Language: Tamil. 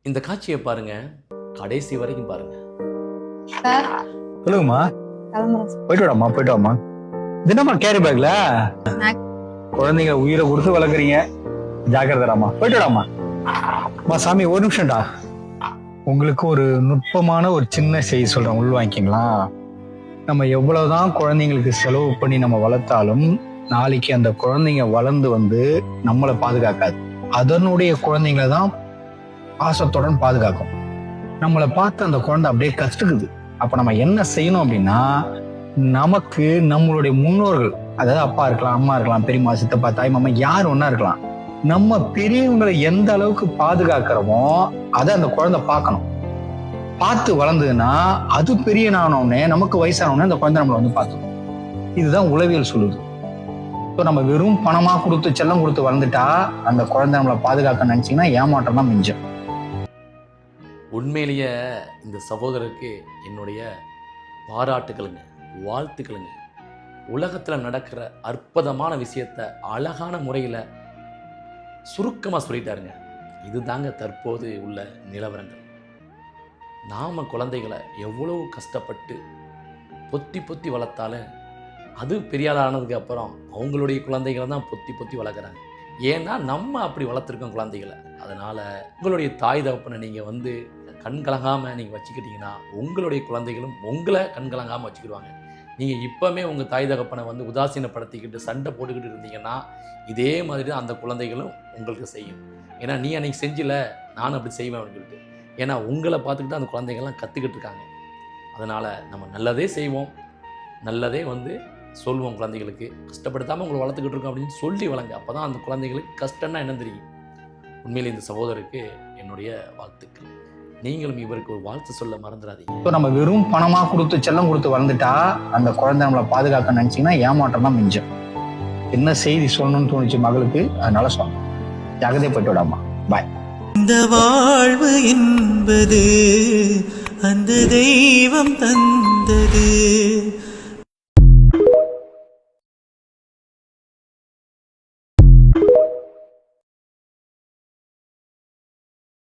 இந்த காட்சியை பாருங்க, கடைசி வரைக்கும் பாருங்க. சார் சொல்லுங்கம்மா. கிளம்புறேன் சார். போயிட்டு வாடாம்மா, போயிட்டு வாம்மா. தினமா கேரி பேக்ல குழந்தைங்க உயிரை கொடுத்து வளர்க்குறீங்க. ஜாக்கிரதாம்மா, போயிட்டு வாடாம்மா. அம்மா சாமி, ஒரு நிமிஷம்டா. உங்களுக்கு ஒரு நுட்பமான ஒரு சின்ன செய்தி சொல்றேன், உள்வாங்கிங்களா? நம்ம எவ்வளவுதான் குழந்தைங்களுக்கு செலவு பண்ணி நம்ம வளர்த்தாலும் நாளைக்கு அந்த குழந்தைங்க வளர்ந்து வந்து நம்மளை பாதுகாக்காது. அதனுடைய குழந்தைங்களை தான் பாசத்துடன் பாதுகாக்கும். நம்மளை பார்த்து அந்த குழந்தை அப்படியே கஷ்டக்குது. அப்ப நம்ம என்ன செய்யணும் அப்படின்னா, நமக்கு நம்மளுடைய முன்னோர்கள், அதாவது அப்பா இருக்கலாம், அம்மா இருக்கலாம், பெரியம்மா, சித்தப்பா, தாய் மாமா, யார் ஒன்னா இருக்கலாம், நம்ம பெரியவங்களை எந்த அளவுக்கு பாதுகாக்கிறோமோ அதை அந்த குழந்தை பார்க்கணும். பார்த்து வளர்ந்ததுன்னா அது பெரிய நானோடனே, நமக்கு வயசானோடனே அந்த குழந்தை நம்மளை வந்து பார்த்துக்கணும். இதுதான் உளவியல் சொல்லுது. ஸோ நம்ம வெறும் பணமா கொடுத்து செல்லம் கொடுத்து வளர்ந்துட்டா அந்த குழந்தை நம்மளை பாதுகாக்க நினைச்சீங்கன்னா ஏமாற்றம் தான் மிஞ்சம். உண்மையிலேயே இந்த சகோதரருக்கு என்னுடைய பாராட்டுகளுங்க, வாழ்த்துக்களுங்க. உலகத்தில் நடக்கிற அற்புதமான விஷயத்தை அழகான முறையில் சுருக்கமாக சொல்லிட்டாருங்க. இதுதாங்க தற்போது உள்ள நிலவரங்கள். நாம் குழந்தைகளை எவ்வளவு கஷ்டப்பட்டு பொத்தி பொத்தி வளர்த்தாலும் அது பெரியாள் ஆனதுக்கு அப்புறம் அவங்களுடைய குழந்தைகளை தான் பொத்தி பொத்தி வளர்க்குறாங்க. ஏன்னா நம்ம அப்படி வளர்த்துருக்கோம் குழந்தைகளை. அதனால் உங்களுடைய தாய் தகப்பனை நீங்கள் வந்து கண் கலங்காமல் நீங்கள் வச்சுக்கிட்டிங்கன்னா உங்களுடைய குழந்தைகளும் உங்களை கண் கலங்காமல் வச்சுக்கிடுவாங்க. நீங்கள் இப்போவுமே உங்கள் தாய் தகப்பனை வந்து உதாசீனப்படுத்திக்கிட்டு சண்டை போட்டுக்கிட்டு இருந்தீங்கன்னா இதே மாதிரி தான் அந்த குழந்தைகளும் உங்களுக்கு செய்யும். ஏன்னா நீ அன்றைக்கி செஞ்சில, நானும் அப்படி செய்வேன் அப்படின்னு சொல்லிட்டு. ஏன்னா உங்களை பார்த்துக்கிட்டு அந்த குழந்தைகள்லாம் கற்றுக்கிட்டு இருக்காங்க. அதனால் நம்ம நல்லதே செய்வோம், நல்லதே வந்து சொல்லுவோம். குழந்தைகளுக்கு கஷ்டப்படுத்தாமல் உங்களை வளர்த்துக்கிட்டு இருக்கோம் அப்படின்னு சொல்லி வளங்க. அப்போ தான் அந்த குழந்தைகளுக்கு கஷ்டம்னா என்ன தெரியும். உண்மையில் இந்த சகோதரருக்கு என்னுடைய வாழ்த்துக்கள். நீங்களும் இவருக்கு ஒரு வாழ்த்து சொல்ல மறந்துடாதீங்க. ஸோ நம்ம வெறும் பணமா கொடுத்து செல்லம் கொடுத்து வளர்ந்துட்டா அந்த குழந்தை நம்மளை பாதுகாக்க நினைச்சீங்கன்னா ஏமாற்றம் தான் மிஞ்சம். என்ன செய்தி சொல்லணும்னு தோணுச்சு மகளுக்கு, அதனால சொன்னேன். ஜாகிரதை போயிட்டு விடாமா. பாய். இந்த வாழ்வு என்பது அந்த தெய்வம் தந்தது.